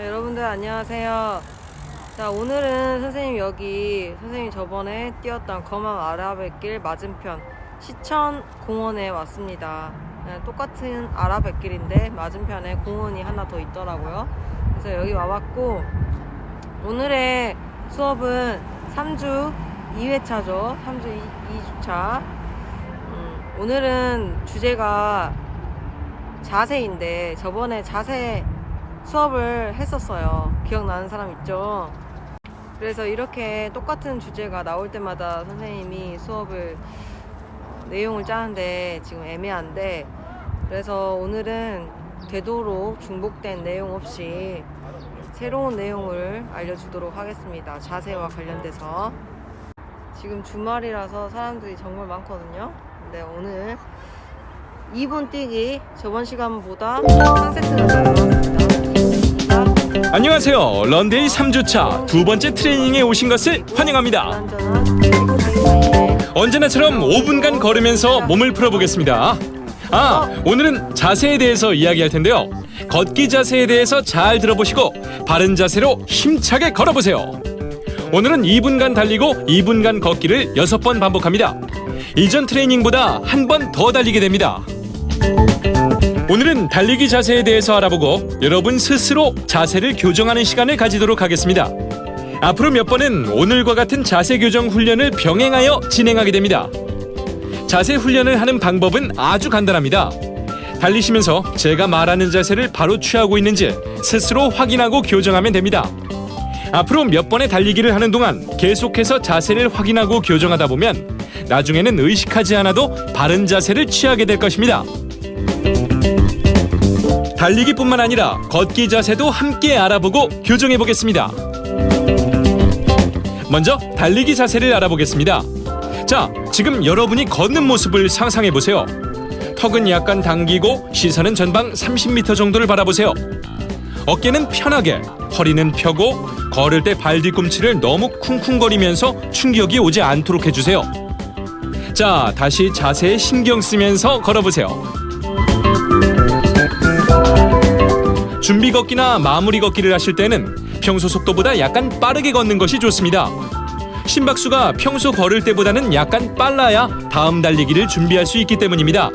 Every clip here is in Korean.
자, 여러분들 안녕하세요. 자, 오늘은 선생님이 저번에 뛰었던 검암 아라뱃길 맞은편 시천공원에 왔습니다. 똑같은 아라뱃길인데 맞은편에 공원이 하나 더 있더라고요. 그래서 여기 와봤고, 오늘의 수업은 3주 2회차죠. 3주 2주차. 오늘은 주제가 자세인데 저번에 자세 수업을 했었어요. 기억나는 사람 있죠? 그래서 이렇게 똑같은 주제가 나올 때마다 선생님이 수업을 내용을 짜는데 지금 애매한데, 그래서 오늘은 되도록 중복된 내용 없이 새로운 내용을 알려주도록 하겠습니다. 자세와 관련돼서. 지금 주말이라서 사람들이 정말 많거든요. 근데 오늘 2분 뛰기 저번 시간보다 한 세트가 더 늘어났습니다. 안녕하세요. 런데이 3주차 두 번째 트레이닝에 오신 것을 환영합니다. 언제나처럼 5분간 걸으면서 몸을 풀어보겠습니다. 오늘은 자세에 대해서 이야기할 텐데요. 걷기 자세에 대해서 잘 들어보시고 바른 자세로 힘차게 걸어보세요. 오늘은 2분간 달리고 2분간 걷기를 6번 반복합니다. 이전 트레이닝보다 한 번 더 달리게 됩니다. 오늘은 달리기 자세에 대해서 알아보고 여러분 스스로 자세를 교정하는 시간을 가지도록 하겠습니다. 앞으로 몇 번은 오늘과 같은 자세 교정 훈련을 병행하여 진행하게 됩니다. 자세 훈련을 하는 방법은 아주 간단합니다. 달리시면서 제가 말하는 자세를 바로 취하고 있는지 스스로 확인하고 교정하면 됩니다. 앞으로 몇 번의 달리기를 하는 동안 계속해서 자세를 확인하고 교정하다 보면 나중에는 의식하지 않아도 바른 자세를 취하게 될 것입니다. 달리기뿐만 아니라 걷기 자세도 함께 알아보고 교정해 보겠습니다. 먼저 달리기 자세를 알아보겠습니다. 자, 지금 여러분이 걷는 모습을 상상해 보세요. 턱은 약간 당기고 시선은 전방 30m 정도를 바라보세요. 어깨는 편하게, 허리는 펴고 걸을 때 발 뒤꿈치를 너무 쿵쿵거리면서 충격이 오지 않도록 해주세요. 자, 다시 자세에 신경 쓰면서 걸어보세요. 준비 걷기나 마무리 걷기를 하실 때는 평소 속도보다 약간 빠르게 걷는 것이 좋습니다. 심박수가 평소 걸을 때보다는 약간 빨라야 다음 달리기를 준비할 수 있기 때문입니다.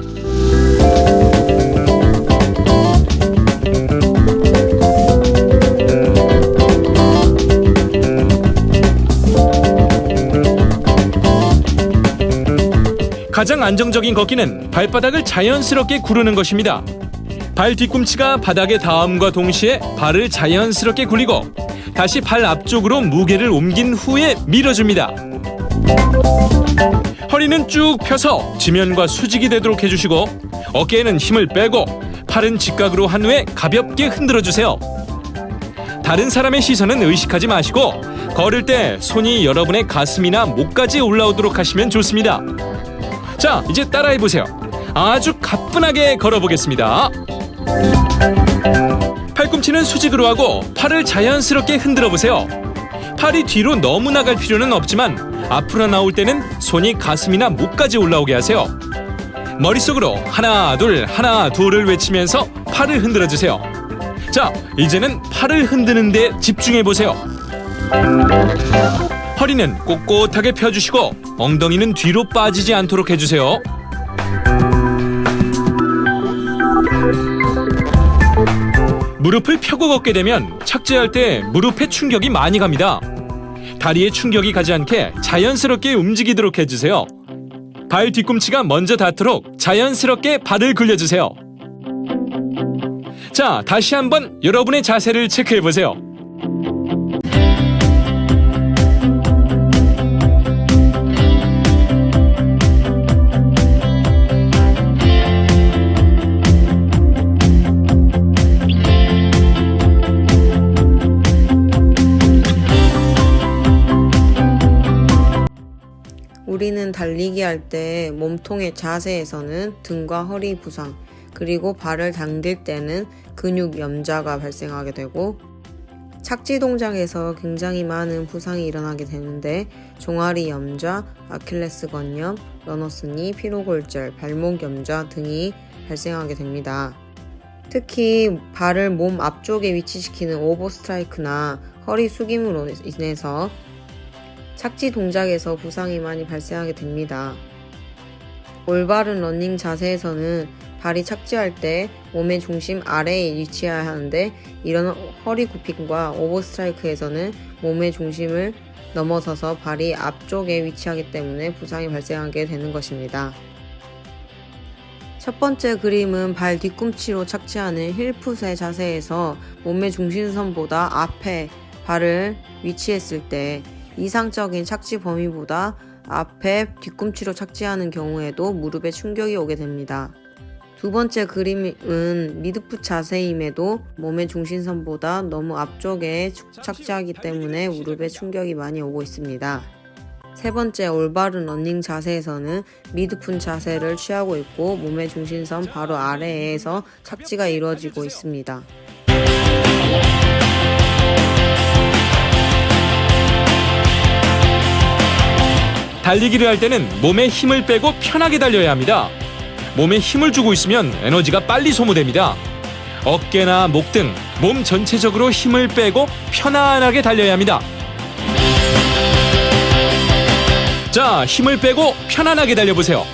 가장 안정적인 걷기는 발바닥을 자연스럽게 구르는 것입니다. 발 뒤꿈치가 바닥에 닿음과 동시에 발을 자연스럽게 굴리고 다시 발 앞쪽으로 무게를 옮긴 후에 밀어줍니다. 허리는 쭉 펴서 지면과 수직이 되도록 해주시고 어깨에는 힘을 빼고 팔은 직각으로 한 후에 가볍게 흔들어주세요. 다른 사람의 시선은 의식하지 마시고 걸을 때 손이 여러분의 가슴이나 목까지 올라오도록 하시면 좋습니다. 자, 이제 따라해보세요. 아주 가뿐하게 걸어보겠습니다. 팔꿈치는 수직으로 하고 팔을 자연스럽게 흔들어보세요. 팔이 뒤로 너무 나갈 필요는 없지만 앞으로 나올 때는 손이 가슴이나 목까지 올라오게 하세요. 머릿속으로 하나 둘을 외치면서 팔을 흔들어주세요. 자, 이제는 팔을 흔드는 데 집중해보세요. 허리는 꼿꼿하게 펴주시고 엉덩이는 뒤로 빠지지 않도록 해주세요. 무릎을 펴고 걷게 되면 착지할 때 무릎에 충격이 많이 갑니다. 다리에 충격이 가지 않게 자연스럽게 움직이도록 해주세요. 발 뒤꿈치가 먼저 닿도록 자연스럽게 발을 굴려주세요. 자, 다시 한번 여러분의 자세를 체크해보세요. 우리는 달리기 할 때 몸통의 자세에서는 등과 허리 부상, 그리고 발을 당길 때는 근육 염좌가 발생하게 되고, 착지 동작에서 굉장히 많은 부상이 일어나게 되는데 종아리 염좌, 아킬레스 건염, 러너스니, 피로골절, 발목 염좌 등이 발생하게 됩니다. 특히 발을 몸 앞쪽에 위치시키는 오버스트라이크나 허리 숙임으로 인해서 착지 동작에서 부상이 많이 발생하게 됩니다. 올바른 러닝 자세에서는 발이 착지할 때 몸의 중심 아래에 위치해야 하는데, 이런 허리 굽힘과 오버스트라이크에서는 몸의 중심을 넘어서서 발이 앞쪽에 위치하기 때문에 부상이 발생하게 되는 것입니다. 첫 번째 그림은 발 뒤꿈치로 착지하는 힐풋의 자세에서 몸의 중심선보다 앞에 발을 위치했을 때 이상적인 착지 범위보다 앞에 뒤꿈치로 착지하는 경우에도 무릎에 충격이 오게 됩니다. 두 번째 그림은 미드풋 자세임에도 몸의 중심선보다 너무 앞쪽에 착지하기 때문에 무릎에 충격이 많이 오고 있습니다. 세 번째 올바른 러닝 자세에서는 미드풋 자세를 취하고 있고 몸의 중심선 바로 아래에서 착지가 이루어지고 있습니다. 달리기를 할 때는 몸에 힘을 빼고 편하게 달려야 합니다. 몸에 힘을 주고 있으면 에너지가 빨리 소모됩니다. 어깨나 목 등 몸 전체적으로 힘을 빼고 편안하게 달려야 합니다. 자, 힘을 빼고 편안하게 달려보세요.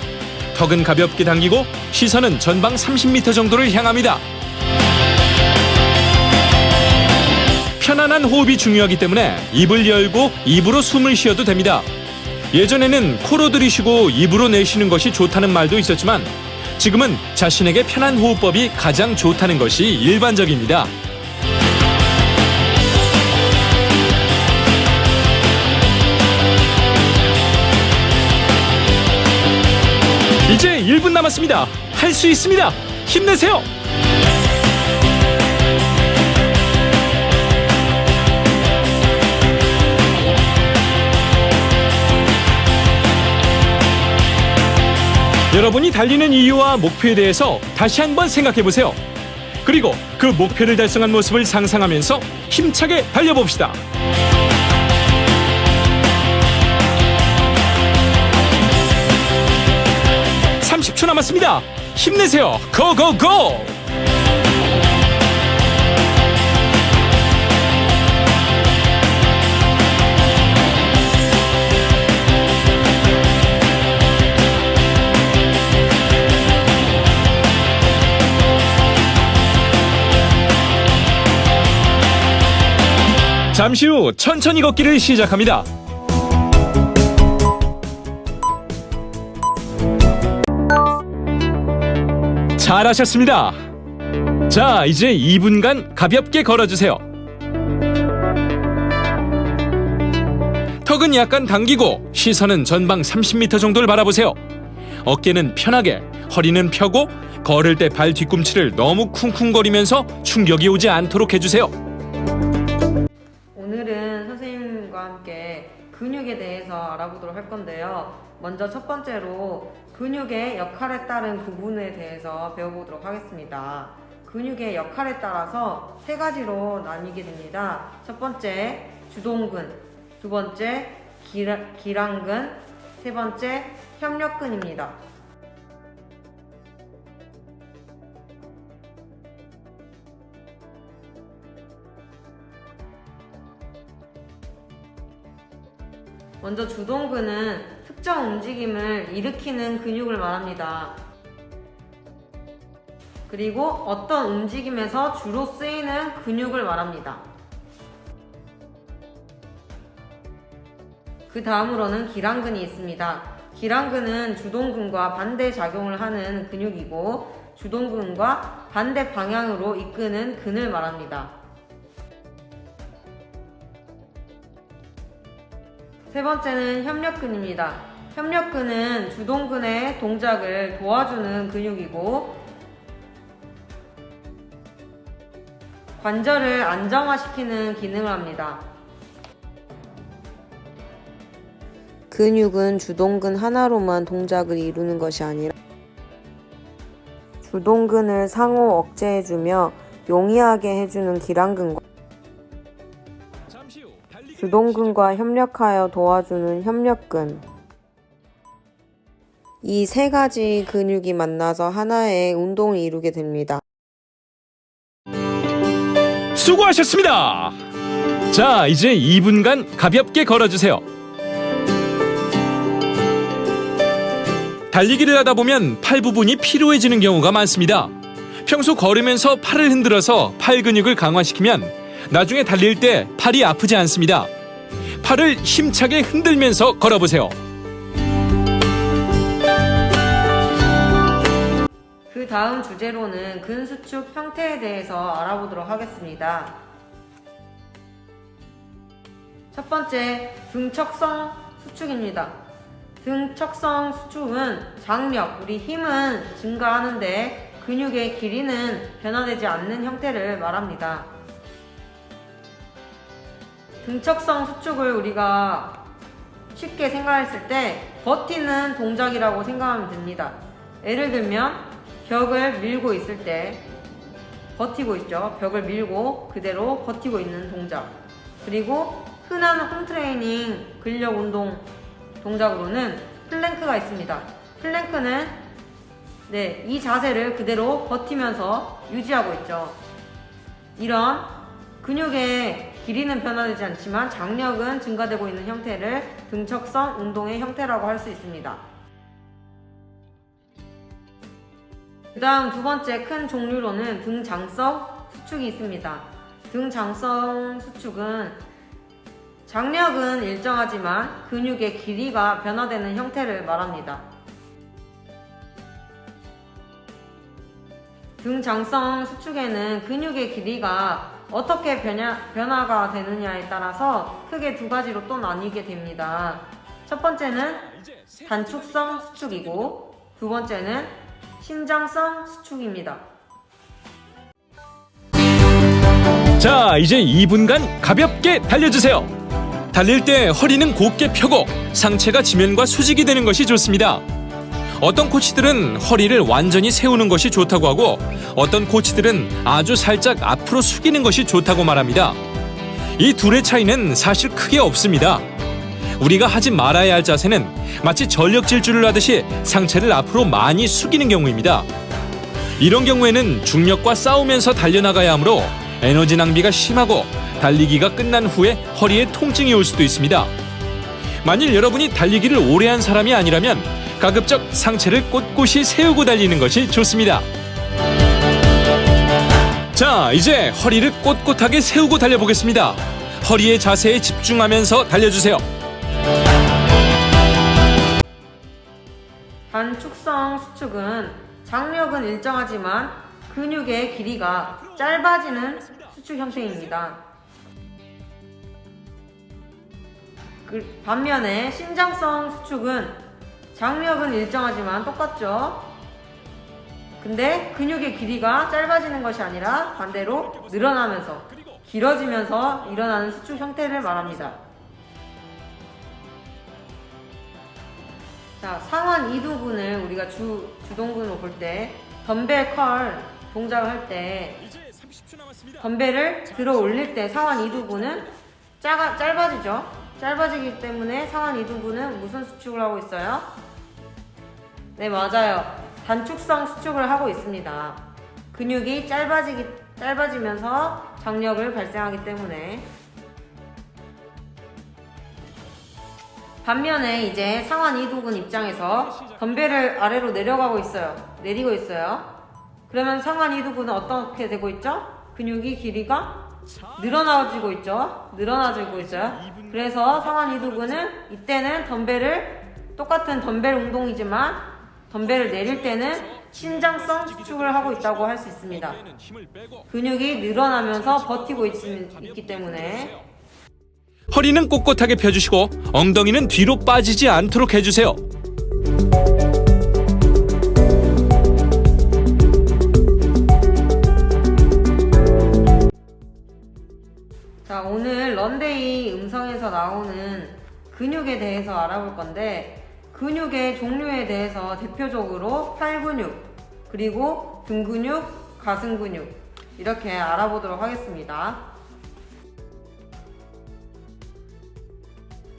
턱은 가볍게 당기고 시선은 전방 30m 정도를 향합니다. 편안한 호흡이 중요하기 때문에 입을 열고 입으로 숨을 쉬어도 됩니다. 예전에는 코로 들이쉬고 입으로 내쉬는 것이 좋다는 말도 있었지만 지금은 자신에게 편한 호흡법이 가장 좋다는 것이 일반적입니다. 이제 1분 남았습니다. 할 수 있습니다. 힘내세요. 여러분이 달리는 이유와 목표에 대해서 다시 한번 생각해 보세요. 그리고 그 목표를 달성한 모습을 상상하면서 힘차게 달려봅시다. 30초 남았습니다. 힘내세요. 고고고! 잠시 후 천천히 걷기를 시작합니다. 잘하셨습니다. 자, 이제 2분간 가볍게 걸어주세요. 턱은 약간 당기고 시선은 전방 30m 정도를 바라보세요. 어깨는 편하게, 허리는 펴고 걸을 때 발 뒤꿈치를 너무 쿵쿵거리면서 충격이 오지 않도록 해주세요. 오늘은 선생님과 함께 근육에 대해서 알아보도록 할 건데요. 먼저 첫 번째로 근육의 역할에 따른 구분에 대해서 배워보도록 하겠습니다. 근육의 역할에 따라서 세 가지로 나뉘게 됩니다. 첫 번째, 주동근, 두 번째, 기랑근, 세 번째, 협력근입니다. 먼저 주동근은 특정 움직임을 일으키는 근육을 말합니다. 그리고 어떤 움직임에서 주로 쓰이는 근육을 말합니다. 그 다음으로는 기랑근이 있습니다. 기랑근은 주동근과 반대 작용을 하는 근육이고 주동근과 반대 방향으로 이끄는 근을 말합니다. 세 번째는 협력근입니다. 협력근은 주동근의 동작을 도와주는 근육이고 관절을 안정화시키는 기능을 합니다. 근육은 주동근 하나로만 동작을 이루는 것이 아니라 주동근을 상호 억제해주며 용이하게 해주는 기랑근과 주동근과 협력하여 도와주는 협력근, 이 세 가지 근육이 만나서 하나의 운동을 이루게 됩니다. 수고하셨습니다. 자, 이제 2분간 가볍게 걸어주세요. 달리기를 하다 보면 팔 부분이 피로해지는 경우가 많습니다. 평소 걸으면서 팔을 흔들어서 팔 근육을 강화시키면 나중에 달릴 때 팔이 아프지 않습니다. 팔을 힘차게 흔들면서 걸어보세요. 그 다음 주제로는 근수축 형태에 대해서 알아보도록 하겠습니다. 첫 번째, 등척성 수축입니다. 등척성 수축은 장력, 우리 힘은 증가하는데 근육의 길이는 변화되지 않는 형태를 말합니다. 등척성 수축을 우리가 쉽게 생각했을 때 버티는 동작이라고 생각하면 됩니다. 예를 들면 벽을 밀고 있을 때 버티고 있죠. 벽을 밀고 그대로 버티고 있는 동작. 그리고 흔한 홈트레이닝 근력 운동 동작으로는 플랭크가 있습니다. 플랭크는 이 자세를 그대로 버티면서 유지하고 있죠. 이런 근육의 길이는 변화되지 않지만 장력은 증가되고 있는 형태를 등척성 운동의 형태라고 할 수 있습니다. 그 다음 두 번째 큰 종류로는 등장성 수축이 있습니다. 등장성 수축은 장력은 일정하지만 근육의 길이가 변화되는 형태를 말합니다. 등장성 수축에는 근육의 길이가 어떻게 변화가 되느냐에 따라서 크게 두 가지로 또 나뉘게 됩니다. 첫 번째는 단축성 수축이고 두 번째는 신장성 수축입니다. 자, 이제 2분간 가볍게 달려주세요. 달릴 때 허리는 곧게 펴고 상체가 지면과 수직이 되는 것이 좋습니다. 어떤 코치들은 허리를 완전히 세우는 것이 좋다고 하고 어떤 코치들은 아주 살짝 앞으로 숙이는 것이 좋다고 말합니다. 이 둘의 차이는 사실 크게 없습니다. 우리가 하지 말아야 할 자세는 마치 전력 질주를 하듯이 상체를 앞으로 많이 숙이는 경우입니다. 이런 경우에는 중력과 싸우면서 달려나가야 하므로 에너지 낭비가 심하고 달리기가 끝난 후에 허리에 통증이 올 수도 있습니다. 만일 여러분이 달리기를 오래 한 사람이 아니라면 가급적 상체를 꼿꼿이 세우고 달리는 것이 좋습니다. 자, 이제 허리를 꼿꼿하게 세우고 달려보겠습니다. 허리의 자세에 집중하면서 달려주세요. 단축성 수축은 장력은 일정하지만 근육의 길이가 짧아지는 수축 형태입니다. 반면에 신장성 수축은 장력은 일정하지만 똑같죠. 근데 근육의 길이가 짧아지는 것이 아니라 반대로 늘어나면서 길어지면서 일어나는 수축 형태를 말합니다. 자, 상완 이두근을 우리가 주동근으로 볼 때 덤벨 컬 동작을 할 때 덤벨을 들어 올릴 때 상완 이두근은 짧아지죠. 짧아지기 때문에 상완 이두근은 무슨 수축을 하고 있어요? 네, 맞아요. 단축성 수축을 하고 있습니다. 근육이 짧아지면서 장력을 발생하기 때문에. 반면에 이제 상완 이두근 입장에서 덤벨을 아래로 내리고 있어요. 그러면 상완 이두근은 어떻게 되고 있죠? 근육이 길이가 늘어나지고 있죠. 그래서 상완 이두근은 이때는 똑같은 덤벨 운동이지만 덤벨을 내릴 때는 신장성 수축을 하고 있다고 할 수 있습니다. 근육이 늘어나면서 버티고 있기 때문에. 허리는 꼿꼿하게 펴주시고 엉덩이는 뒤로 빠지지 않도록 해주세요. 자, 오늘 런데이 음성에서 나오는 근육에 대해서 알아볼 건데 근육의 종류에 대해서 대표적으로 팔 근육, 그리고 등 근육, 가슴 근육 이렇게 알아보도록 하겠습니다.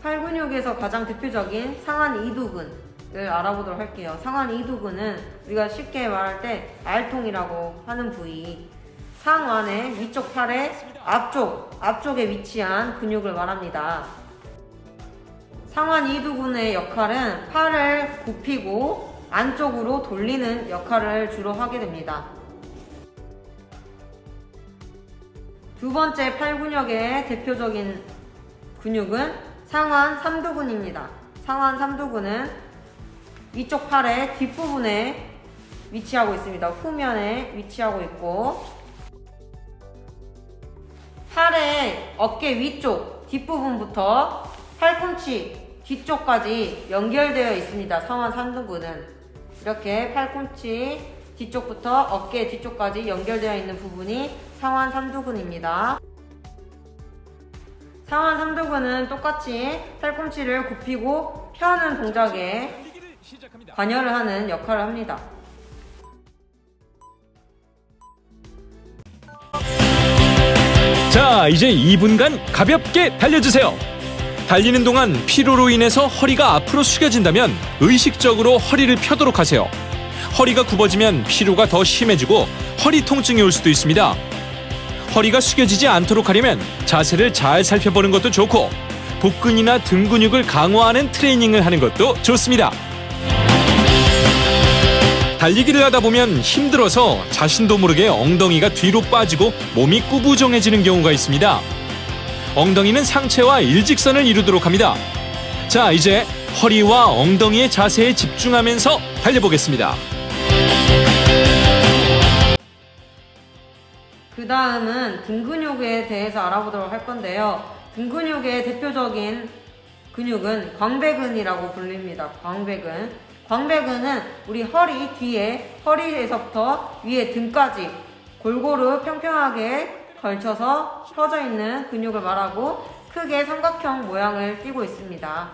팔 근육에서 가장 대표적인 상완 이두근을 알아보도록 할게요. 상완 이두근은 우리가 쉽게 말할 때 알통이라고 하는 부위, 상완의 위쪽 팔의 앞쪽에 위치한 근육을 말합니다. 상완 이두근의 역할은 팔을 굽히고 안쪽으로 돌리는 역할을 주로 하게 됩니다. 두 번째 팔 근육의 대표적인 근육은 상완 삼두근입니다. 상완 삼두근은 위쪽 팔의 뒷부분에 위치하고 있습니다. 후면에 위치하고 있고 팔의 어깨 위쪽 뒷부분부터 팔꿈치 뒤쪽까지 연결되어 있습니다. 상완 삼두근은 이렇게 팔꿈치 뒤쪽부터 어깨 뒤쪽까지 연결되어 있는 부분이 상완 삼두근입니다. 상완 삼두근은 똑같이 팔꿈치를 굽히고 펴는 동작에 관여를 하는 역할을 합니다. 자, 이제 2분간 가볍게 달려주세요. 달리는 동안 피로로 인해서 허리가 앞으로 숙여진다면 의식적으로 허리를 펴도록 하세요. 허리가 굽어지면 피로가 더 심해지고 허리 통증이 올 수도 있습니다. 허리가 숙여지지 않도록 하려면 자세를 잘 살펴보는 것도 좋고 복근이나 등 근육을 강화하는 트레이닝을 하는 것도 좋습니다. 달리기를 하다 보면 힘들어서 자신도 모르게 엉덩이가 뒤로 빠지고 몸이 꾸부정해지는 경우가 있습니다. 엉덩이는 상체와 일직선을 이루도록 합니다. 자, 이제 허리와 엉덩이의 자세에 집중하면서 달려보겠습니다. 그 다음은 등 근육에 대해서 알아보도록 할 건데요. 등 근육의 대표적인 근육은 광배근이라고 불립니다. 광배근은 우리 허리 뒤에 허리에서부터 위에 등까지 골고루 평평하게 걸쳐서 펴져 있는 근육을 말하고 크게 삼각형 모양을 띠고 있습니다.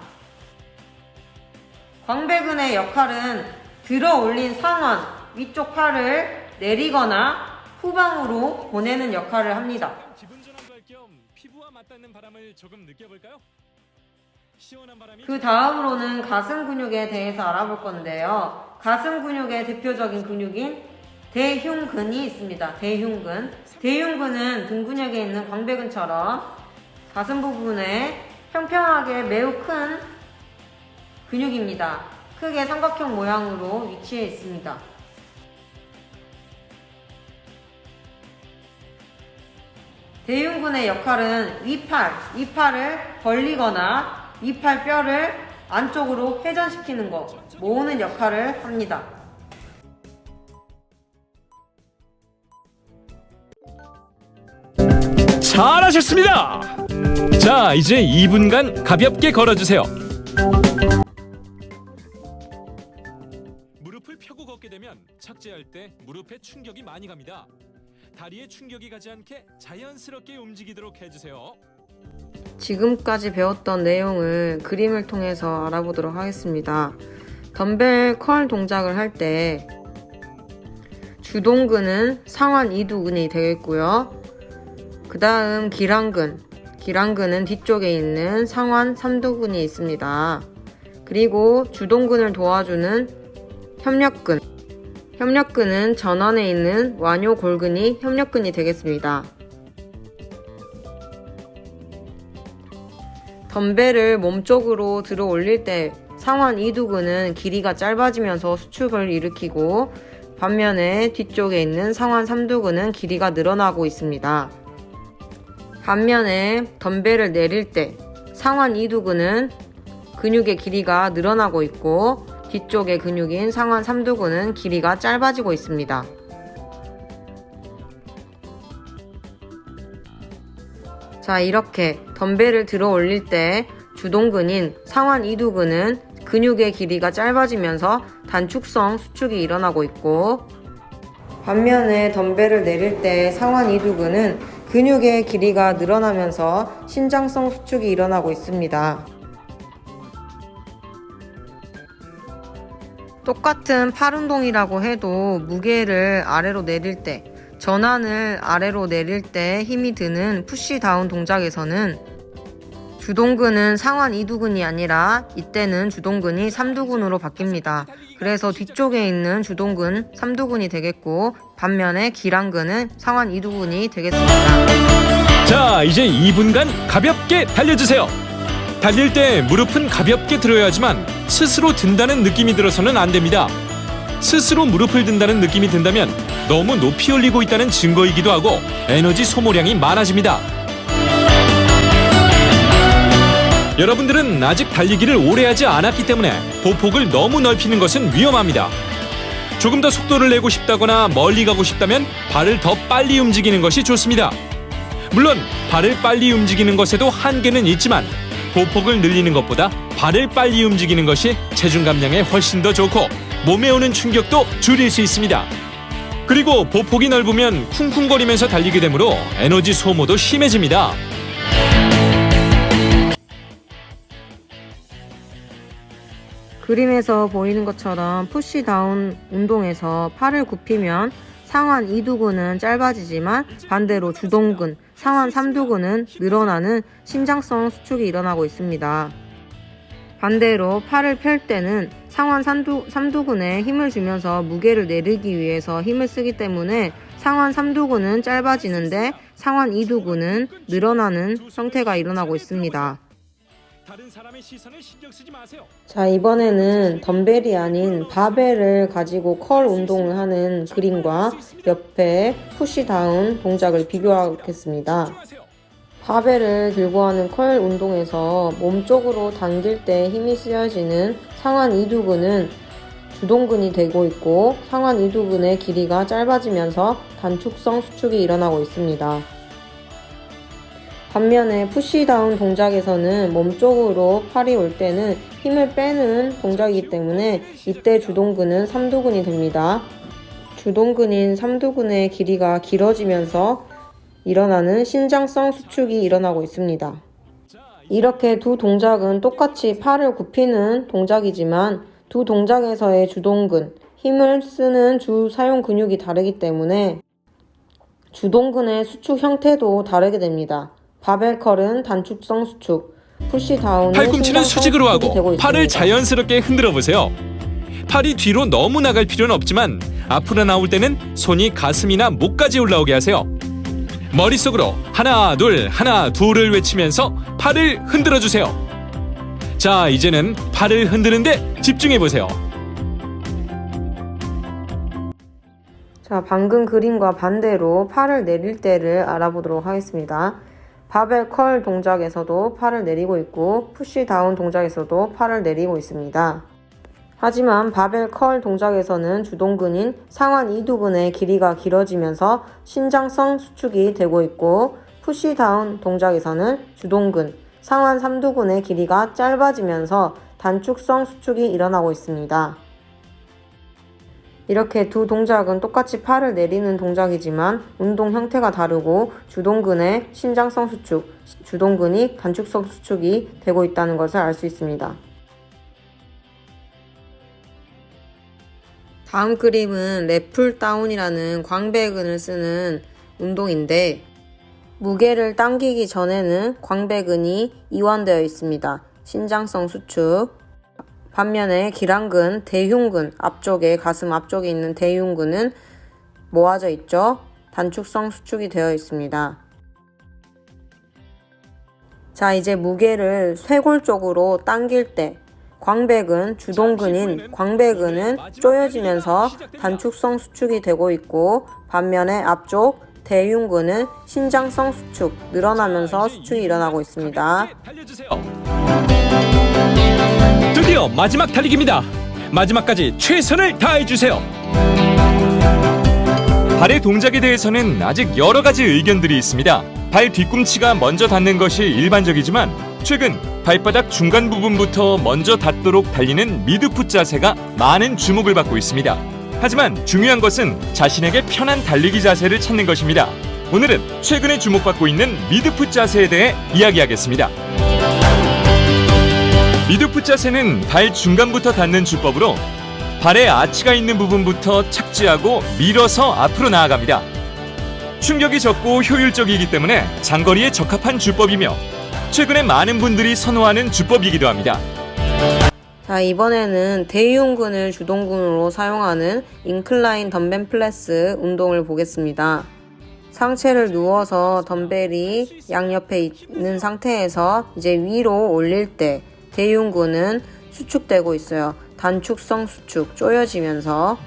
광배근의 역할은 들어 올린 상완 위쪽 팔을 내리거나 후방으로 보내는 역할을 합니다. 기분 전환도 할 겸 피부와 맞닿는 바람을 조금 느껴볼까요? 그 다음으로는 가슴 근육에 대해서 알아볼 건데요. 가슴 근육의 대표적인 근육인 대흉근이 있습니다. 대흉근은 등 근육에 있는 광배근처럼 가슴 부분에 평평하게 매우 큰 근육입니다. 크게 삼각형 모양으로 위치해 있습니다. 대흉근의 역할은 위팔을 벌리거나 위팔 뼈를 안쪽으로 회전시키는 것, 모으는 역할을 합니다. 잘하셨습니다. 자, 이제 2분간 가볍게 걸어주세요. 무릎을 펴고 걷게 되면 착지할 때 무릎에 충격이 많이 갑니다. 다리에 충격이 가지 않게 자연스럽게 움직이도록 해주세요. 지금까지 배웠던 내용을 그림을 통해서 알아보도록 하겠습니다. 덤벨 컬 동작을 할 때 주동근은 상완 이두근이 되겠고요. 그 다음 기랑근은 뒤쪽에 있는 상완 삼두근이 있습니다. 그리고 주동근을 도와주는 협력근은 전완에 있는 완요골근이 협력근이 되겠습니다. 덤벨을 몸쪽으로 들어 올릴 때 상완 이두근은 길이가 짧아지면서 수축을 일으키고 반면에 뒤쪽에 있는 상완 삼두근은 길이가 늘어나고 있습니다. 반면에 덤벨을 내릴 때 상완 이두근은 근육의 길이가 늘어나고 있고 뒤쪽의 근육인 상완 삼두근은 길이가 짧아지고 있습니다. 자, 이렇게 덤벨을 들어 올릴 때 주동근인 상완 이두근은 근육의 길이가 짧아지면서 단축성 수축이 일어나고 있고 반면에 덤벨을 내릴 때 상완 이두근은 근육의 길이가 늘어나면서 신장성 수축이 일어나고 있습니다. 똑같은 팔 운동이라고 해도 무게를 아래로 내릴 때, 전환을 아래로 내릴 때 힘이 드는 푸시다운 동작에서는 주동근은 상완 2두근이 아니라 이때는 주동근이 3두근으로 바뀝니다. 그래서 뒤쪽에 있는 주동근 3두근이 되겠고 반면에 기랑근은 상완 2두근이 되겠습니다. 자, 이제 2분간 가볍게 달려주세요. 달릴 때 무릎은 가볍게 들어야 하지만 스스로 든다는 느낌이 들어서는 안 됩니다. 스스로 무릎을 든다는 느낌이 든다면 너무 높이 올리고 있다는 증거이기도 하고 에너지 소모량이 많아집니다. 여러분들은 아직 달리기를 오래 하지 않았기 때문에 보폭을 너무 넓히는 것은 위험합니다. 조금 더 속도를 내고 싶다거나 멀리 가고 싶다면 발을 더 빨리 움직이는 것이 좋습니다. 물론 발을 빨리 움직이는 것에도 한계는 있지만 보폭을 늘리는 것보다 발을 빨리 움직이는 것이 체중 감량에 훨씬 더 좋고 몸에 오는 충격도 줄일 수 있습니다. 그리고 보폭이 넓으면 쿵쿵거리면서 달리게 되므로 에너지 소모도 심해집니다. 그림에서 보이는 것처럼 푸시다운 운동에서 팔을 굽히면 상완 2두근은 짧아지지만 반대로 주동근, 상완 3두근은 늘어나는 신장성 수축이 일어나고 있습니다. 반대로 팔을 펼 때는 상완 3두근에 힘을 주면서 무게를 내리기 위해서 힘을 쓰기 때문에 상완 3두근은 짧아지는데 상완 2두근은 늘어나는 형태가 일어나고 있습니다. 다른 사람의 시선을 신경 쓰지 마세요. 자, 이번에는 덤벨이 아닌 바벨을 가지고 컬 운동을 하는 그림과 옆에 푸시다운 동작을 비교하겠습니다. 바벨을 들고 하는 컬 운동에서 몸쪽으로 당길 때 힘이 쓰여지는 상완 2두근은 주동근이 되고 있고 상완 2두근의 길이가 짧아지면서 단축성 수축이 일어나고 있습니다. 반면에 푸시다운 동작에서는 몸쪽으로 팔이 올 때는 힘을 빼는 동작이기 때문에 이때 주동근은 3두근이 됩니다. 주동근인 3두근의 길이가 길어지면서 일어나는 신장성 수축이 일어나고 있습니다. 이렇게 두 동작은 똑같이 팔을 굽히는 동작이지만 두 동작에서의 주동근, 힘을 쓰는 주 사용 근육이 다르기 때문에 주동근의 수축 형태도 다르게 됩니다. 바벨 컬은 단축성 수축, 푸시다운은 팔꿈치는 수직으로 되고 하고 있습니다. 팔을 자연스럽게 흔들어 보세요. 팔이 뒤로 너무 나갈 필요는 없지만 앞으로 나올 때는 손이 가슴이나 목까지 올라오게 하세요. 머릿속으로 하나 둘을 외치면서 팔을 흔들어 주세요. 자, 이제는 팔을 흔드는데 집중해 보세요. 자, 방금 그림과 반대로 팔을 내릴 때를 알아보도록 하겠습니다. 바벨 컬 동작에서도 팔을 내리고 있고 푸시다운 동작에서도 팔을 내리고 있습니다. 하지만 바벨 컬 동작에서는 주동근인 상완 2두근의 길이가 길어지면서 신장성 수축이 되고 있고 푸시다운 동작에서는 주동근, 상완 3두근의 길이가 짧아지면서 단축성 수축이 일어나고 있습니다. 이렇게 두 동작은 똑같이 팔을 내리는 동작이지만 운동 형태가 다르고 주동근의 신장성 수축, 주동근이 단축성 수축이 되고 있다는 것을 알 수 있습니다. 다음 그림은 랩풀 다운이라는 광배근을 쓰는 운동인데 무게를 당기기 전에는 광배근이 이완되어 있습니다. 신장성 수축. 반면에 기랑근, 대흉근, 앞쪽에 가슴 앞쪽에 있는 대흉근은 모아져 있죠. 단축성 수축이 되어 있습니다. 자, 이제 무게를 쇄골 쪽으로 당길 때 광배근, 주동근인 광배근은 쪼여지면서 단축성 수축이 되고 있고 반면에 앞쪽 대흉근은 신장성 수축, 늘어나면서 수축이 일어나고 있습니다. 드디어 마지막 달리기입니다. 마지막까지 최선을 다해주세요. 발의 동작에 대해서는 아직 여러 가지 의견들이 있습니다. 발 뒤꿈치가 먼저 닿는 것이 일반적이지만 최근 발바닥 중간 부분부터 먼저 닿도록 달리는 미드풋 자세가 많은 주목을 받고 있습니다. 하지만 중요한 것은 자신에게 편한 달리기 자세를 찾는 것입니다. 오늘은 최근에 주목받고 있는 미드풋 자세에 대해 이야기하겠습니다. 미드풋 자세는 발 중간부터 닿는 주법으로 발에 아치가 있는 부분부터 착지하고 밀어서 앞으로 나아갑니다. 충격이 적고 효율적이기 때문에 장거리에 적합한 주법이며 최근에 많은 분들이 선호하는 주법이기도 합니다. 자, 이번에는 대흉근을 주동근으로 사용하는 인클라인 덤벨 프레스 운동을 보겠습니다. 상체를 누워서 덤벨이 양옆에 있는 상태에서 이제 위로 올릴 때 대흉근은 수축되고 있어요. 단축성 수축, 쪼여지면서.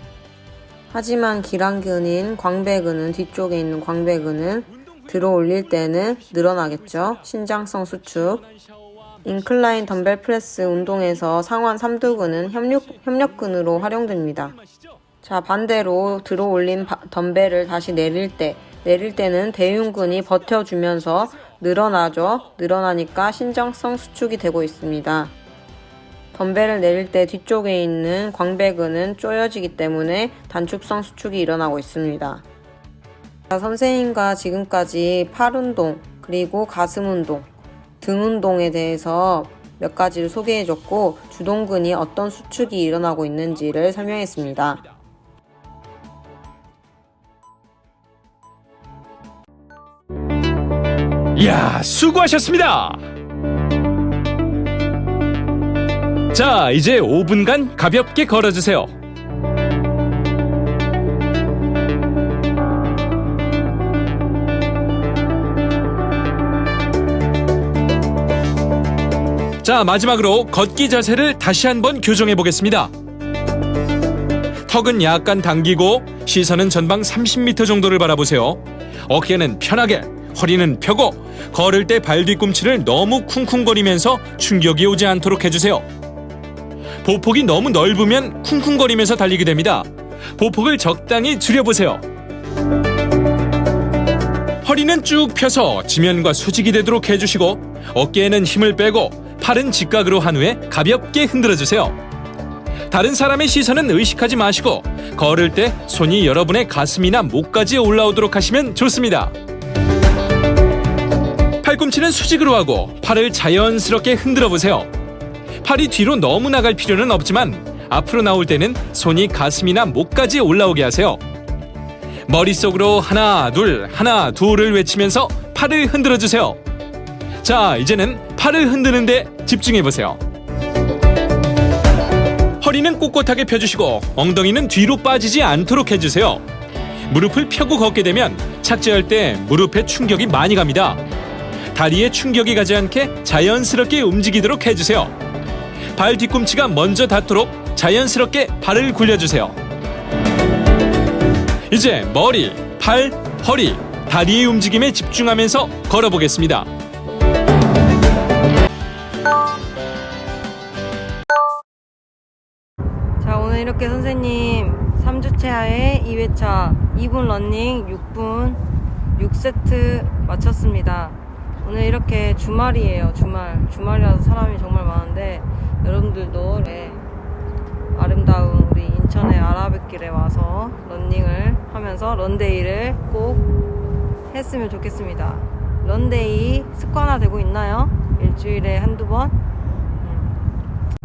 하지만 기랑근인 광배근은, 뒤쪽에 있는 광배근은 들어 올릴 때는 늘어나겠죠. 신장성 수축. 인클라인 덤벨 프레스 운동에서 상완 삼두근은 협력근으로 활용됩니다. 자, 반대로 들어 올린 덤벨을 다시 내릴 때는 대흉근이 버텨주면서 늘어나죠. 늘어나니까 신장성 수축이 되고 있습니다. 덤벨을 내릴 때 뒤쪽에 있는 광배근은 쪼여지기 때문에 단축성 수축이 일어나고 있습니다. 자, 선생님과 지금까지 팔 운동, 그리고 가슴 운동, 등 운동에 대해서 몇 가지를 소개해줬고 주동근이 어떤 수축이 일어나고 있는지를 설명했습니다. 이야, 수고하셨습니다. 자, 이제 5분간 가볍게 걸어주세요. 자, 마지막으로 걷기 자세를 다시 한번 교정해 보겠습니다. 턱은 약간 당기고 시선은 전방 30m 정도를 바라보세요. 어깨는 편하게, 허리는 펴고 걸을 때 발 뒤꿈치를 너무 쿵쿵거리면서 충격이 오지 않도록 해주세요. 보폭이 너무 넓으면 쿵쿵거리면서 달리게 됩니다. 보폭을 적당히 줄여보세요. 허리는 쭉 펴서 지면과 수직이 되도록 해주시고 어깨에는 힘을 빼고 팔은 직각으로 한 후에 가볍게 흔들어주세요. 다른 사람의 시선은 의식하지 마시고 걸을 때 손이 여러분의 가슴이나 목까지 올라오도록 하시면 좋습니다. 팔꿈치는 수직으로 하고 팔을 자연스럽게 흔들어 보세요. 팔이 뒤로 너무 나갈 필요는 없지만 앞으로 나올 때는 손이 가슴이나 목까지 올라오게 하세요. 머릿속으로 하나 둘을 외치면서 팔을 흔들어 주세요. 자, 이제는 팔을 흔드는데 집중해 보세요. 허리는 꼿꼿하게 펴주시고 엉덩이는 뒤로 빠지지 않도록 해주세요. 무릎을 펴고 걷게 되면 착지할 때 무릎에 충격이 많이 갑니다. 다리에 충격이 가지 않게 자연스럽게 움직이도록 해주세요. 발 뒤꿈치가 먼저 닿도록 자연스럽게 발을 굴려주세요. 이제 머리, 팔, 허리, 다리의 움직임에 집중하면서 걸어보겠습니다. 자, 오늘 이렇게 선생님 3주째 하에 2회차 2분 러닝 6분 6세트 마쳤습니다. 오늘 이렇게 주말이에요. 주말이라서 사람이 정말 많은데 여러분들도 아름다운 우리 인천의 아라뱃길에 와서 러닝을 하면서 런데이를 꼭 했으면 좋겠습니다. 런데이 습관화 되고 있나요? 일주일에 한두 번?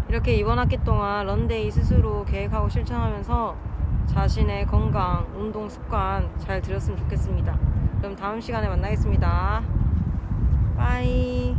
이렇게 이번 학기 동안 런데이 스스로 계획하고 실천하면서 자신의 건강, 운동 습관 잘 들였으면 좋겠습니다. 그럼 다음 시간에 만나겠습니다. 빠이.